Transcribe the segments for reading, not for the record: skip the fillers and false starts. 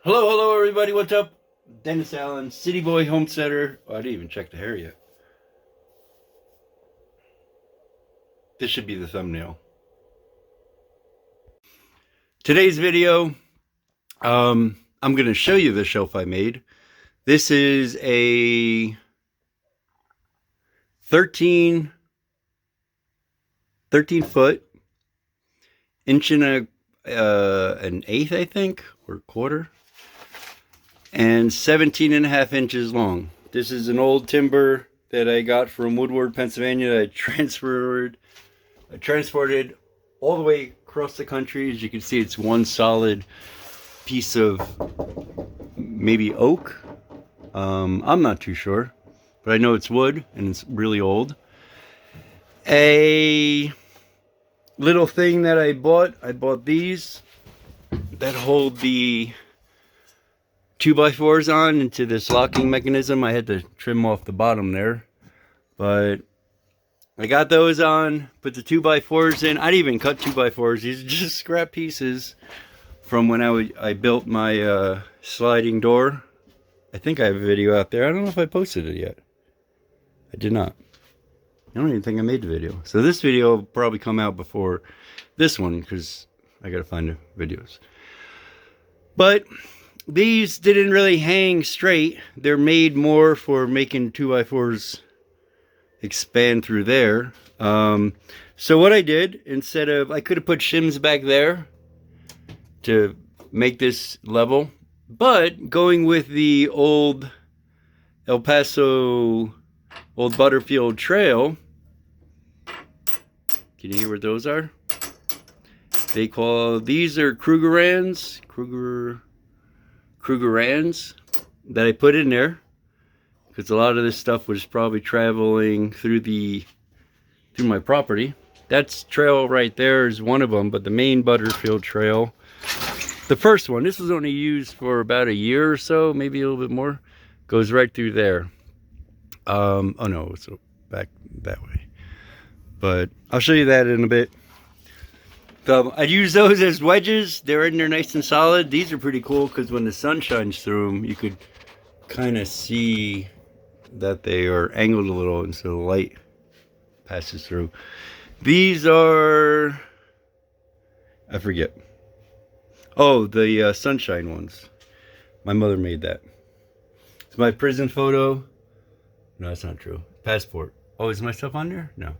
Hello everybody, what's up? Dennis Allen, City Boy Homesteader. Oh, I didn't even check the hair yet. This should be the thumbnail. Today's video, I'm going to show you the shelf I made. This is a 13 foot, inch and an eighth, I think, or quarter, and 17.5 inches long. This is an old timber that I got from Woodward, Pennsylvania that I transported all the way across the country. As you can see, it's one solid piece of maybe oak. I'm not too sure, but I know it's wood and it's really old. A little thing that I bought these that hold the 2x4s on into this locking mechanism. I had to trim off the bottom there, but I got those on, put the 2x4s in. I didn't even cut 2x4s. These are just scrap pieces from when I built my sliding door. I think I have a video out there. I don't know if I posted it yet. I did not. I don't even think I made the video. So this video will probably come out before this one because I gotta find the videos. But these didn't really hang straight. They're made more for making 2x4s expand through there. So what I did, instead of, I could have put shims back there to make this level, but going with the old El Paso, old Butterfield Trail, can you hear what those are? These are Krugerrands that I put in there because a lot of this stuff was probably traveling through my property. That's trail right there is one of them, but the main Butterfield Trail, the first one, this was only used for about a year or so, maybe a little bit more, goes right through there. Oh no, it's back that way, but I'll show you that in a bit. I use those as wedges. They're in there nice and solid. These are pretty cool because when the sun shines through them, you could kind of see that they are angled a little and so the light passes through. These are, I forget. Oh, the sunshine ones. My mother made that. It's my prison photo. No, that's not true. Passport. Oh, is my stuff on there? No.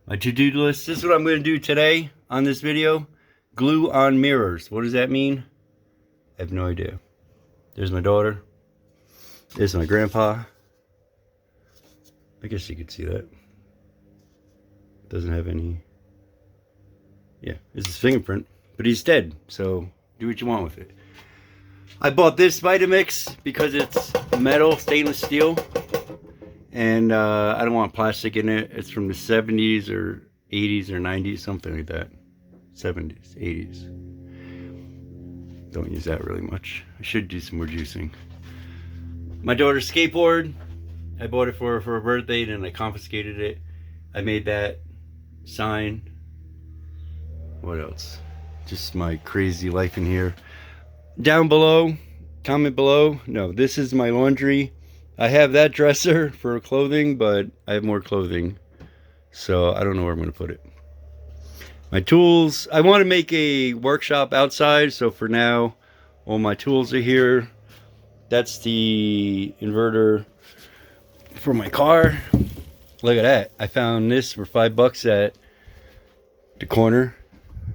My to-do list. This is what I'm going to do today on this video. Glue on mirrors. What does that mean? I have no idea. There's my daughter. There's my grandpa. I guess you could see that. Doesn't have any. Yeah, it's his fingerprint. But he's dead, so do what you want with it. I bought this Vitamix because it's metal, stainless steel. And I don't want plastic in it. It's from the 70s or 80s or 90s, something like that. 70s, 80s. Don't use that really much. I should do some more juicing. My daughter's skateboard. I bought it for her for her birthday, and then I confiscated it. I made that sign. What else? Just my crazy life in here. Down below, comment below. No, this is my laundry. I have that dresser for clothing, but I have more clothing, so I don't know where I'm going to put it. My tools, I want to make a workshop outside, so for now, all my tools are here. That's the inverter for my car. Look at that. I found this for $5 at the corner.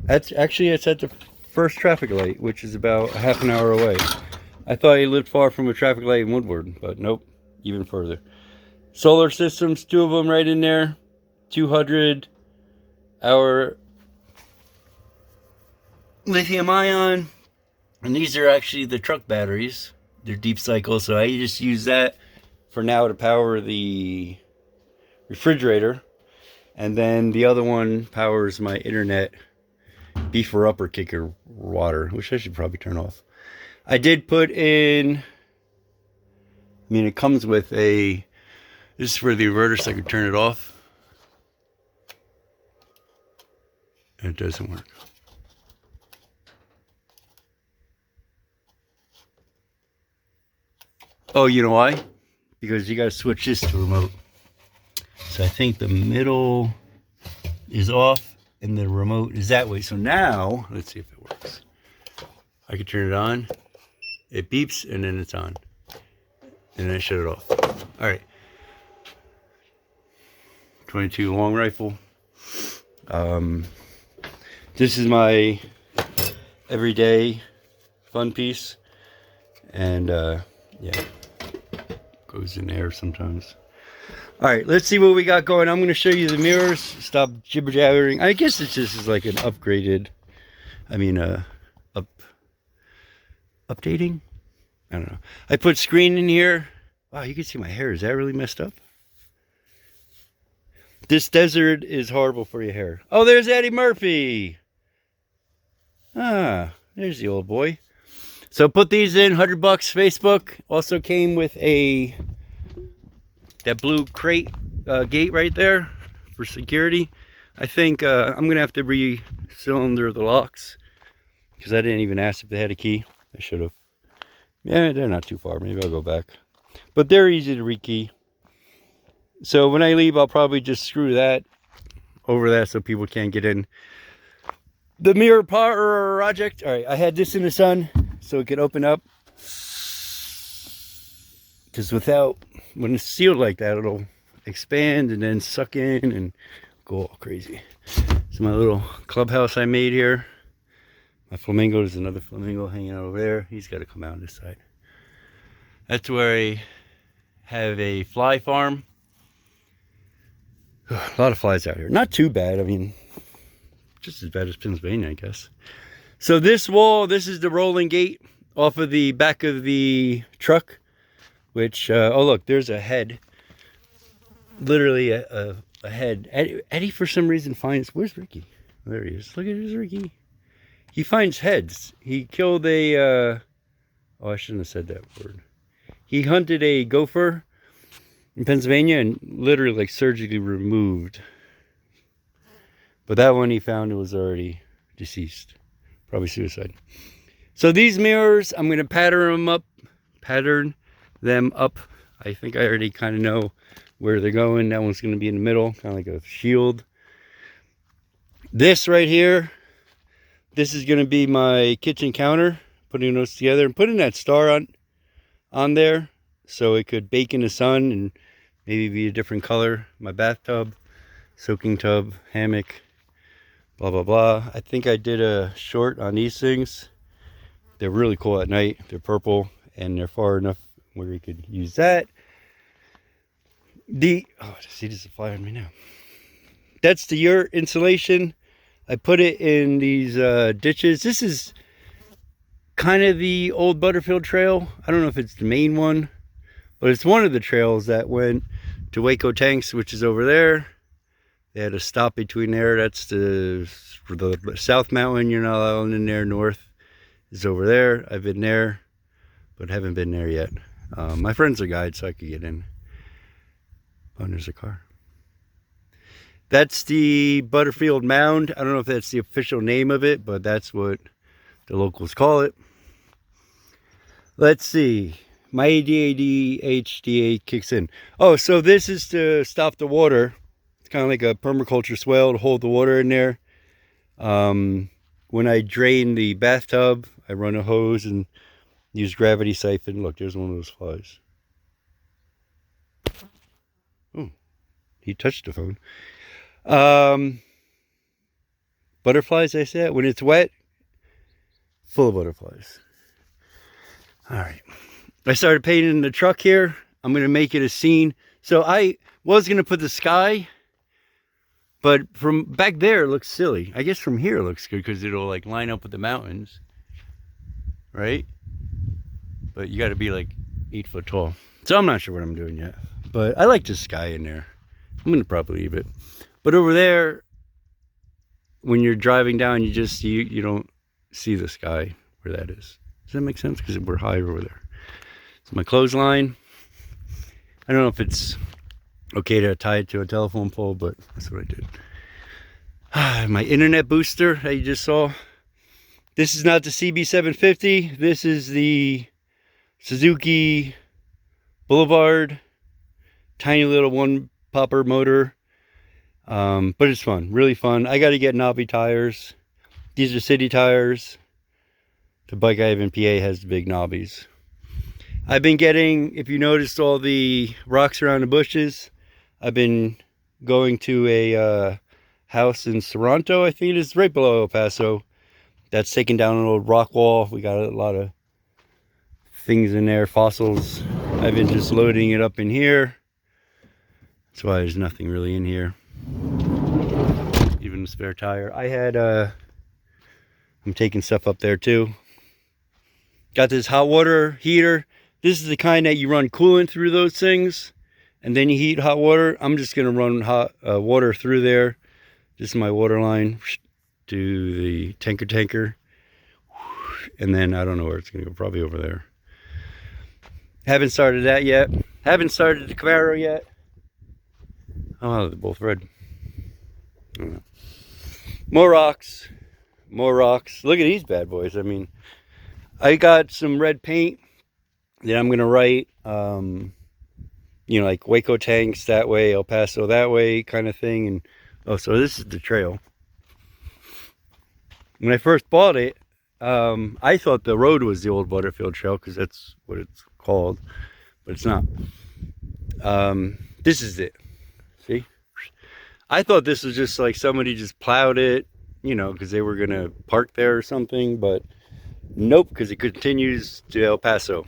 It's at the first traffic light, which is about a half an hour away. I thought he lived far from a traffic light in Woodward, but nope. Even further. Solar systems, 2 of them right in there. 200-hour lithium ion. And these are actually the truck batteries. They're deep cycle, so I just use that for now to power the refrigerator. And then the other one powers my internet beef or upper kicker water, which I should probably turn off. I did put in, I mean, it comes with this is for the inverter so I can turn it off. And it doesn't work. Oh, you know why? Because you got to switch this to remote. So I think the middle is off and the remote is that way. So now, let's see if it works. I can turn it on. It beeps and then it's on. And then I shut it off. All right. 22 long rifle. This is my everyday fun piece. And yeah, goes in there sometimes. All right, let's see what we got going. I'm going to show you the mirrors. Stop jibber jabbering. I guess it's just like an upgraded, updating. I don't know. I put screen in here. Wow, you can see my hair. Is that really messed up? This desert is horrible for your hair. Oh, there's Eddie Murphy. Ah, there's the old boy. So put these in, $100 Facebook. Also came with that blue crate gate right there for security. I think I'm gonna have to re-cylinder the locks because I didn't even ask if they had a key. I should have. Yeah, they're not too far. Maybe I'll go back. But they're easy to rekey. So when I leave, I'll probably just screw that over that so people can't get in. The mirror project. All right, I had this in the sun so it could open up. Because when it's sealed like that, it'll expand and then suck in and go all crazy. It's my little clubhouse I made here. My flamingo, there's another flamingo hanging out over there. He's got to come out on this side. That's where I have a fly farm. A lot of flies out here. Not too bad. I mean, just as bad as Pennsylvania, I guess. So this wall, this is the rolling gate off of the back of the truck. Which, oh look, there's a head. Literally a head. Eddie, for some reason, finds... Where's Ricky? There he is. Look at this, Ricky. He finds heads. He killed a... oh, I shouldn't have said that word. He hunted a gopher in Pennsylvania and literally, like, surgically removed. But that one he found was already deceased. Probably suicide. So these mirrors, I'm going to pattern them up. I think I already kind of know where they're going. That one's going to be in the middle, kind of like a shield. This right here, this is going to be my kitchen counter. Putting those together and putting that star on there so it could bake in the sun and maybe be a different color. My bathtub, soaking tub, hammock, blah blah blah. I think I did a short on these things. They're really cool at night. They're purple and they're far enough where you could use that. Oh, see, there's a fly on me now. That's the yurt insulation. I put it in these ditches. This is kind of the old Butterfield Trail. I don't know if it's the main one, but it's one of the trails that went to Waco Tanks, which is over there. They had a stop between there. That's the South Mountain. You're not allowed in there. North is over there. I've been there, but haven't been there yet. My friend's a guide, so I could get in. Oh, there's a car. That's the Butterfield Mound. I don't know if that's the official name of it, but that's what the locals call it. Let's see. My ADHD kicks in. Oh, so this is to stop the water. It's kind of like a permaculture swale to hold the water in there. When I drain the bathtub, I run a hose and use gravity siphon. Look, there's one of those flies. Oh, he touched the phone. Butterflies, I said. When it's wet, full of butterflies. All right. I started painting the truck here. I'm going to make it a scene. So I was going to put the sky, but from back there it looks silly. I guess from here it looks good because it'll like line up with the mountains, right? But you got to be like 8 foot tall. So I'm not sure what I'm doing yet, but I like the sky in there. I'm going to probably leave it. But over there, when you're driving down, you don't see the sky where that is. Does that make sense? Because we're high over there. It's my clothesline. I don't know if it's okay to tie it to a telephone pole, but that's what I did. My internet booster that you just saw. This is not the CB750. This is the Suzuki Boulevard, tiny little one popper motor, but it's fun, really fun. I got to get knobby tires. These are city tires. The bike I have in PA has the big knobbies. I've been getting, if you noticed all the rocks around the bushes, I've been going to a house in Toronto, I think it is, right below El Paso. That's taking down an old rock wall. We got a lot of things in there, fossils. I've been just loading it up in here. That's why there's nothing really in here. Even a spare tire. I had, I'm taking stuff up there too. Got this hot water heater. This is the kind that you run coolant through those things, and then you heat hot water. I'm just gonna run hot water through there. This is my water line to the tanker. And then I don't know where it's gonna go, probably over there. Haven't started that yet. Haven't started the Camaro yet. Oh, they're both red. I don't know. More rocks. More rocks. Look at these bad boys. I mean, I got some red paint that I'm gonna write, you know, like Waco tanks that way, El Paso that way, kind of thing. And oh, so this is the trail. When I first bought it, I thought the road was the old Butterfield Trail because that's what it's called, but it's not. This is it. See? I thought this was just like somebody just plowed it, you know, because they were gonna park there or something, but nope, because it continues to El Paso,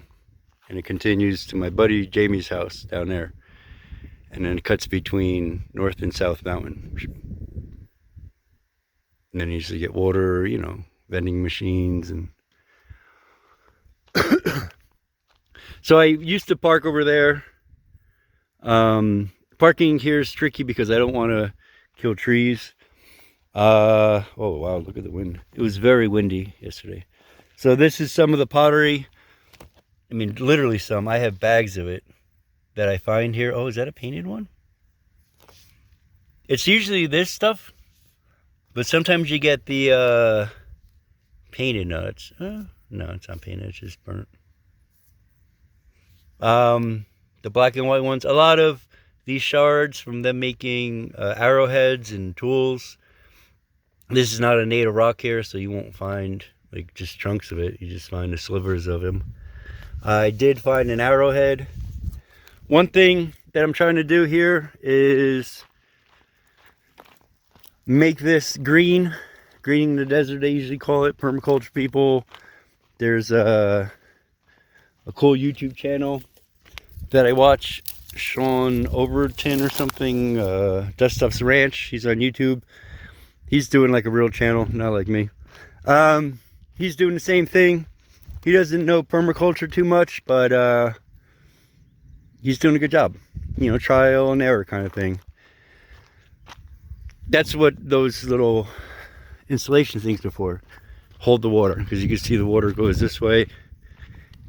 and it continues to my buddy Jamie's house down there, and then it cuts between North and South Mountain. And then you usually get water, you know, vending machines. And so I used to park over there. Parking here is tricky because I don't want to kill trees. Oh wow, look at the wind. It was very windy yesterday. So this is some of the pottery. I mean, literally some. I have bags of it that I find here. Oh, is that a painted one? It's usually this stuff, but sometimes you get the painted nuts. No, it's not painted, it's just burnt. The black and white ones. A lot of these shards from them making arrowheads and tools. This is not a native rock here, so you won't find like just chunks of it. You just find the slivers of them. I did find an arrowhead. One thing that I'm trying to do here is make this greening the desert, they usually call it. Permaculture people. There's a cool YouTube channel that I watch, Sean Overton or something, Dust Stuff's Ranch. He's on YouTube. He's doing like a real channel, not like me. He's doing the same thing. He doesn't know permaculture too much, but he's doing a good job. You know, trial and error kind of thing. That's what those little installation things are for. Hold the water, because you can see the water goes this way,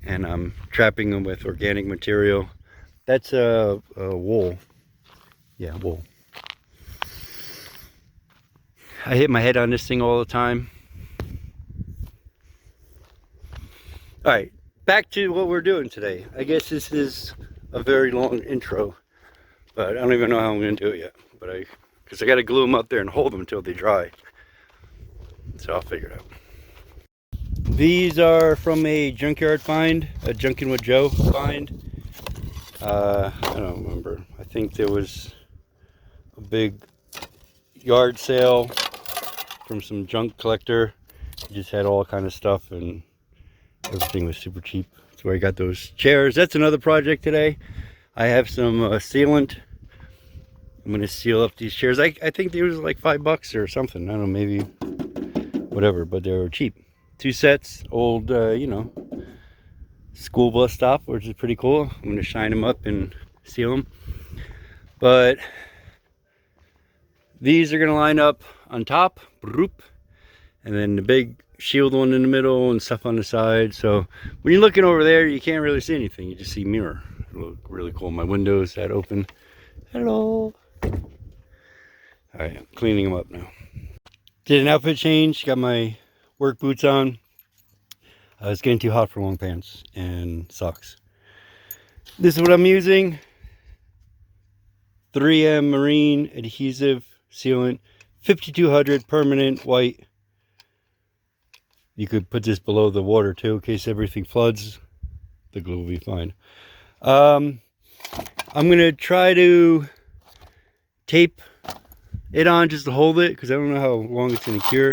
and I'm trapping them with organic material. That's a wool. Yeah, wool. I hit my head on this thing all the time. Alright, back to what we're doing today. I guess this is a very long intro, but I don't even know how I'm going to do it yet. But because I got to glue them up there and hold them until they dry. So I'll figure it out. These are from a junkyard find, a Junkin' with Joe find. I don't remember. I think there was a big yard sale from some junk collector. He just had all kind of stuff, and everything was super cheap. That's where I got those chairs. That's another project today. I have some sealant. I'm going to seal up these chairs. I think they was like $5 or something. I don't know, maybe whatever, but they were cheap. 2 sets, old, you know, school bus stop, which is pretty cool. I'm going to shine them up and seal them. But these are going to line up on top, and then the big shield one in the middle and stuff on the side. So when you're looking over there, you can't really see anything. You just see mirror. It'll look really cool. My windows that open. Hello. All right, I'm cleaning them up now. Did an outfit change. Got my work boots on. It's getting too hot for long pants and socks. This is what I'm using. 3M Marine Adhesive Sealant. 5200 permanent white. You could put this below the water too in case everything floods. The glue will be fine. I'm going to try to tape it on just to hold it because I don't know how long it's going to cure.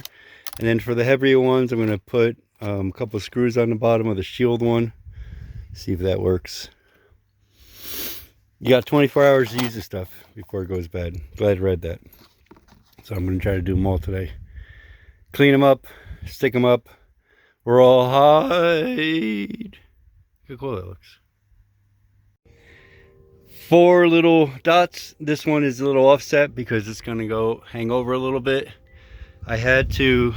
And then for the heavier ones, I'm going to put a couple of screws on the bottom of the shield one. See if that works. You got 24 hours to use this stuff before it goes bad. Glad I read that. So I'm going to try to do them all today. Clean them up, stick them up. We're all hide. Look how cool that looks. 4 little dots. This one is a little offset because it's going to go hang over a little bit. I had to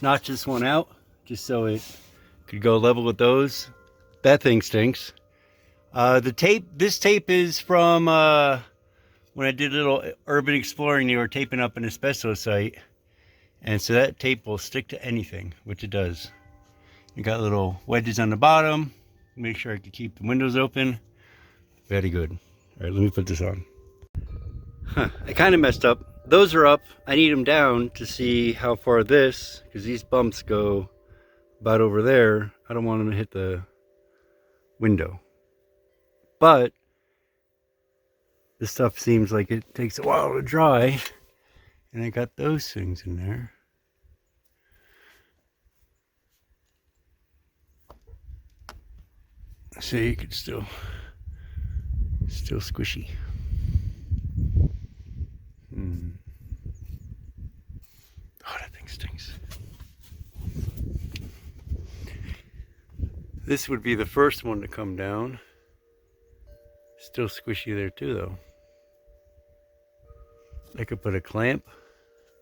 notch this one out just so it could go level with those. That thing stinks. The tape, this tape is from when I did a little urban exploring. They were taping up an asbestos site, and so that tape will stick to anything, which it does. You got little wedges on the bottom. Make sure I can keep the windows open. Very good. All right, let me put this on. I kind of messed up. Those are up. I need them down to see how far this, because these bumps go about over there. I don't want them to hit the window. But this stuff seems like it takes a while to dry. And I got those things in there. See, you can still squishy. Oh, that thing stinks. This would be the first one to come down. Still squishy there too, though. I could put a clamp,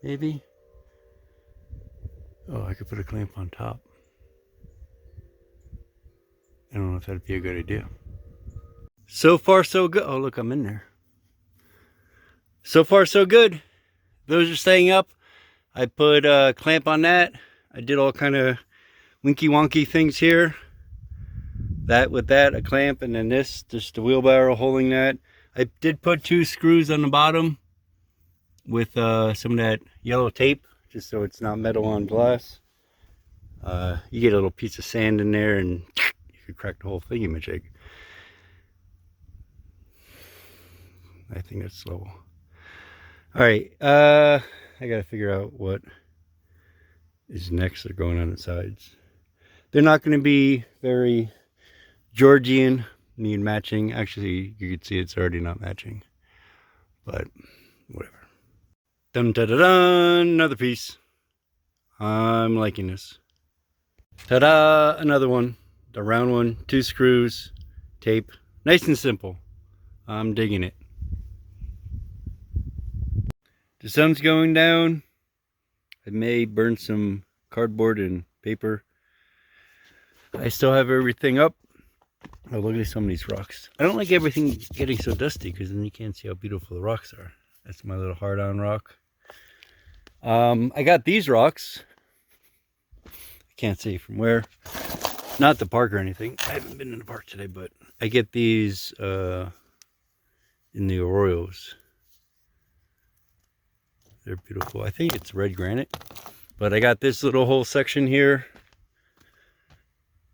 maybe. Oh, I could put a clamp on top. I don't know if that'd be a good idea. So far, so good. Oh, look, I'm in there. So far, so good. Those are staying up. I put a clamp on that. I did all kind of winky wonky things here. That with that, a clamp, and then this, just the wheelbarrow holding that. I did put 2 screws on the bottom with some of that yellow tape, just so it's not metal on glass. You get a little piece of sand in there and you could crack the whole thingamajig. I think that's slow. All right, I gotta figure out what is next. They're going on the sides. They're not going to be very Georgian, need matching. Actually, you can see it's already not matching, but whatever. Dun da da dun, another piece. I'm liking this. Ta-da, another one. The round one, 2 screws, tape. Nice and simple. I'm digging it. The sun's going down. I may burn some cardboard and paper. I still have everything up. Oh, look at some of these rocks. I don't like everything getting so dusty because then you can't see how beautiful the rocks are. That's my little hard-on rock. I got these rocks. I can't see from where. Not the park or anything. I haven't been in the park today, but I get these in the Arroyos. They're beautiful. I think it's red granite. But I got this little whole section here.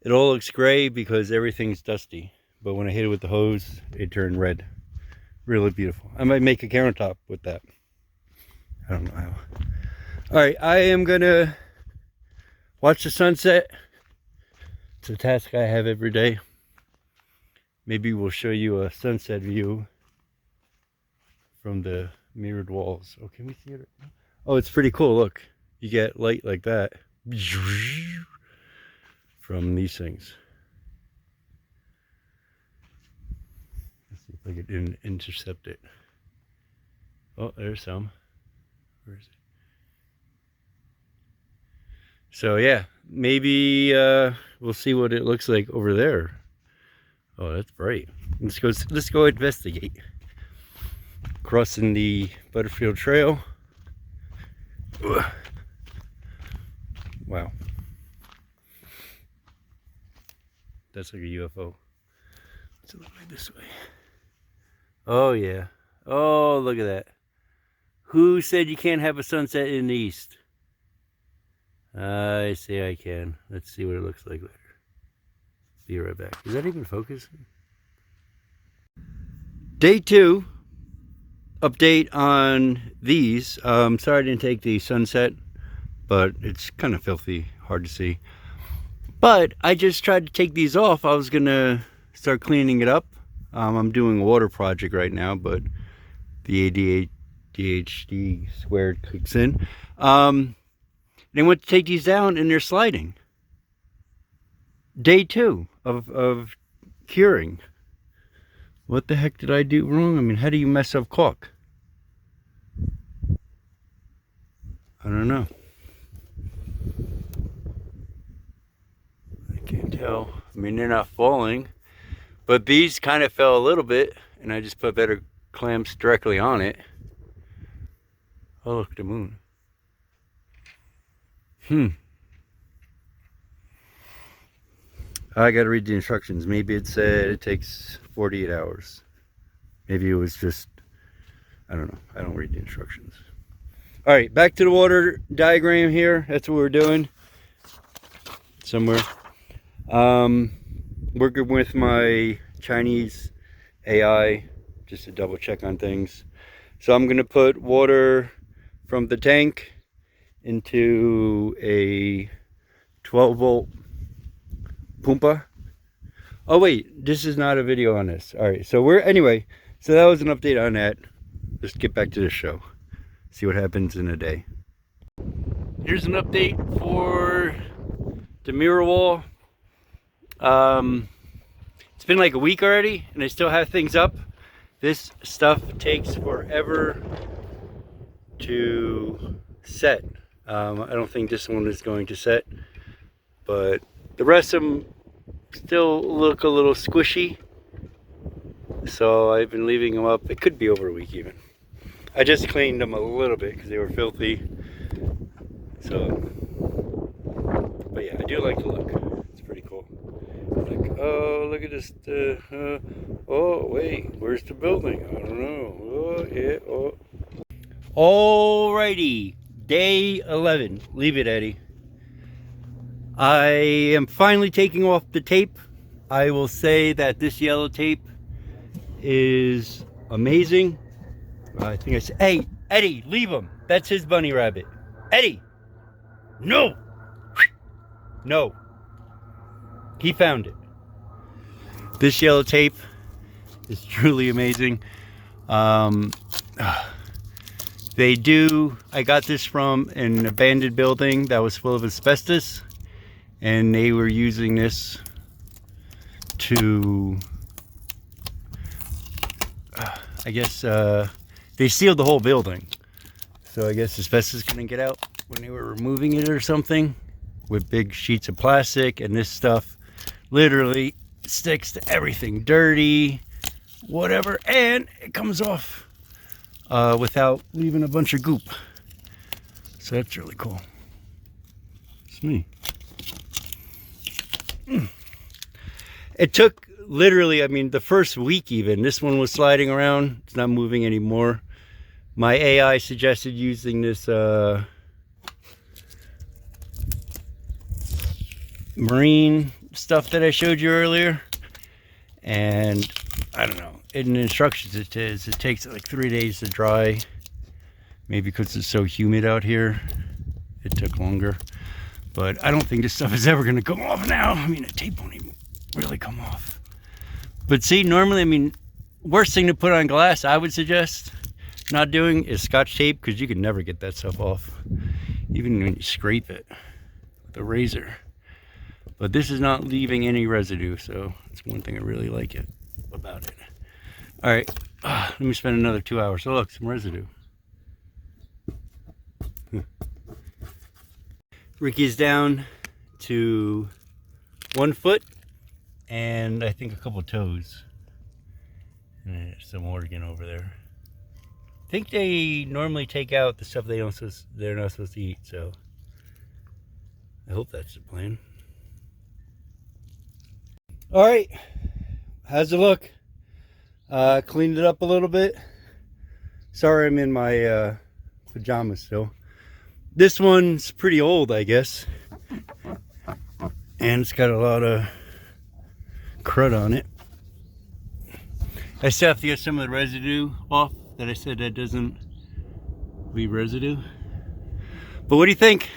It all looks gray because everything's dusty. But when I hit it with the hose, it turned red. Really beautiful. I might make a countertop with that. I don't know how. Alright, I am going to watch the sunset. It's a task I have every day. Maybe we'll show you a sunset view from the mirrored walls. Oh, can we see it? Oh, it's pretty cool. Look, you get light like that from these things. Let's see if I can intercept it. Oh, there's some. Where is it? So yeah, maybe we'll see what it looks like over there. Oh, that's bright. Let's go investigate. Crossing the Butterfield Trail. Ugh. Wow. That's like a UFO. What's it look like this way? Oh yeah. Oh, look at that. Who said you can't have a sunset in the east? I say I can. Let's see what it looks like later. Be right back. Is that even focusing? Day 2. Update on these. Sorry I didn't take the sunset, but it's kind of filthy, hard to see. But I just tried to take these off. I was gonna start cleaning it up. I'm doing a water project right now, but the ADHD squared kicks in. They went to take these down and they're sliding. Day 2 of curing. What the heck did I do wrong? I mean, how do you mess up caulk? I don't know. I can't tell. I mean, they're not falling, but these kind of fell a little bit, and I just put better clamps directly on it. Oh, look, the moon. I gotta read the instructions. Maybe it said it takes 48 hours. Maybe it was just, I don't know. I don't read the instructions. All right, back to the water diagram here. That's what we're doing. Somewhere. Working with my Chinese AI just to double check on things. So I'm gonna put water from the tank into a 12-volt Pumpa. Oh wait, this is not a video on this. All right, so so that was an update on that. Let's get back to the show. See what happens in a day. Here's an update for the mirror wall. It's been like a week already and I still have things up. This stuff takes forever to set. I don't think this one is going to set, but the rest of them still look a little squishy, so I've been leaving them up. It could be over a week even. I just cleaned them a little bit because they were filthy. So, but yeah, I do like the look. It's pretty cool. Like, oh, look at this. Oh, wait, where's the building? I don't know. Oh, yeah. Oh. Alrighty, day 11. Leave it, Eddie. I am finally taking off the tape. I will say that this yellow tape is amazing. I think I said, hey, Eddie, leave him. That's his bunny rabbit. Eddie, no. No. He found it. This yellow tape is truly amazing. I got this from an abandoned building that was full of asbestos. And they were using this to, I guess, they sealed the whole building. So I guess asbestos couldn't get out when they were removing it or something, with big sheets of plastic, and this stuff literally sticks to everything, dirty, whatever, and it comes off without leaving a bunch of goop. So that's really cool. It's me. It took literally, I mean, the first week even. This one was sliding around. It's not moving anymore. My AI suggested using this marine stuff that I showed you earlier. And I don't know. In the instructions it says it takes like 3 days to dry. Maybe because it's so humid out here, it took longer. But I don't think this stuff is ever going to come off now. I mean, the tape won't even really come off. But see, normally, I mean, worst thing to put on glass, I would suggest not doing, is Scotch tape, because you can never get that stuff off, even when you scrape it with a razor. But this is not leaving any residue, so it's one thing I really like it about it. All right, let me spend another 2 hours. Oh, look, some residue. Ricky's down to 1 foot and I think a couple toes. And there's some organ over there. I think they normally take out the stuff they're not supposed to eat, so I hope that's the plan. All right, how's it look? Cleaned it up a little bit. Sorry, I'm in my pajamas still. This one's pretty old, I guess, and it's got a lot of crud on it. I still have to get some of the residue off that I said that doesn't leave residue. But what do you think?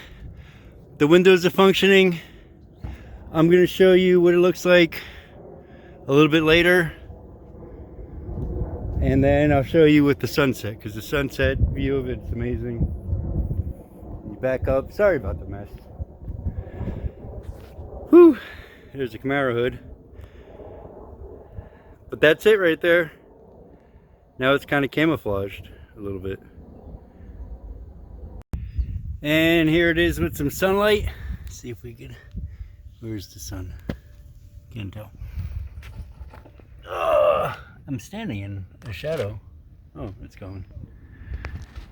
The windows are functioning. I'm going to show you what it looks like a little bit later. And then I'll show you with the sunset, because the sunset view of it's amazing. You back up. Sorry about the mess. Whew. There's a Camaro hood. But that's it right there. Now it's kind of camouflaged a little bit. And here it is with some sunlight. Let's see if we can. Where's the sun? Can't tell. I'm standing in a shadow. Oh, it's gone.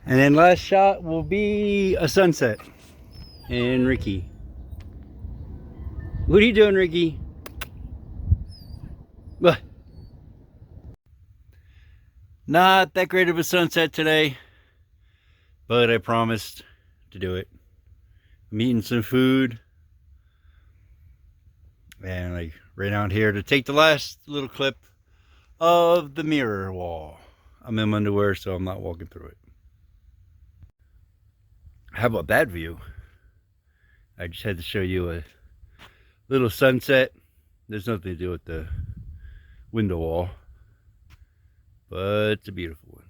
And then last shot will be a sunset. And Ricky. What are you doing, Ricky? What? Not that great of a sunset today, but I promised to do it. I'm eating some food. And I ran out here to take the last little clip of the mirror wall. I'm in my underwear, so I'm not walking through it. How about that view? I just had to show you a little sunset. There's nothing to do with the window wall, but it's a beautiful one.